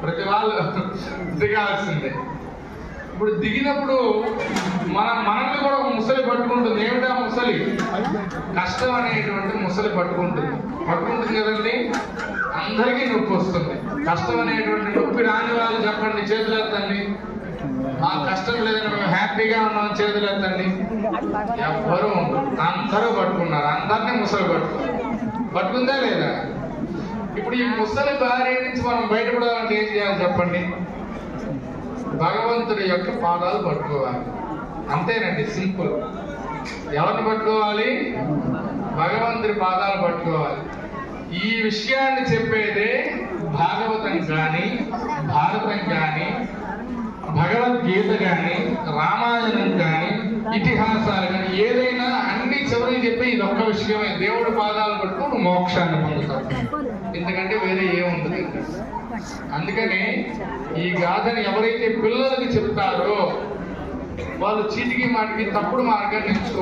ప్రతి వాళ్ళు దిగాల్సిందే. ఇప్పుడు దిగినప్పుడు మనల్ని కూడా ఒక ముసలి పట్టుకుంటుంది. ఏమిటా ముసలి? కష్టం అనేటువంటి ముసలి పట్టుకుంటుంది కదండి. అందరికీ నొప్పి వస్తుంది. కష్టం అనేటువంటి నొప్పి రాని వాళ్ళు చెప్పండి, చేతులు ఎత్తండి. ఆ కష్టం లేదని మేము హ్యాపీగా ఉన్నాం, చేతులు ఎత్తండి. ఎవ్వరూ ఉండరు, అందరూ పట్టుకున్నారు. అందరినీ ముసలి పట్టుకుందా లేదా? ఇప్పుడు ఈ ముసలి భార్య నుంచి మనం బయటపడాలంటే ఏం చేయాలి చెప్పండి? భగవంతుడి యొక్క పాదాలు పట్టుకోవాలి. అంతేనండి, సింపుల్. ఎవరిని పట్టుకోవాలి? భగవంతుడి పాదాలు పట్టుకోవాలి. ఈ విషయాన్ని చెప్పేదే భాగవతం కానీ, భారతం కానీ, భగవద్గీత కానీ, రామాయణం కానీ, ఇతిహాసాలు కానీ, ఏదైనా అన్ని చివరికి చెప్పి ఇది ఒక్క విషయమే. దేవుడి పాదాలు పట్టుకుని మోక్షాన్ని పొందుతారు. ఎందుకంటే వేరే ఏముంటుంది. అందుకని ఈ గాథని ఎవరైతే పిల్లలకి చెప్తారో వాళ్ళు చీటికి మాటికి తప్పుడు మార్గాన్ని ఎంచుకో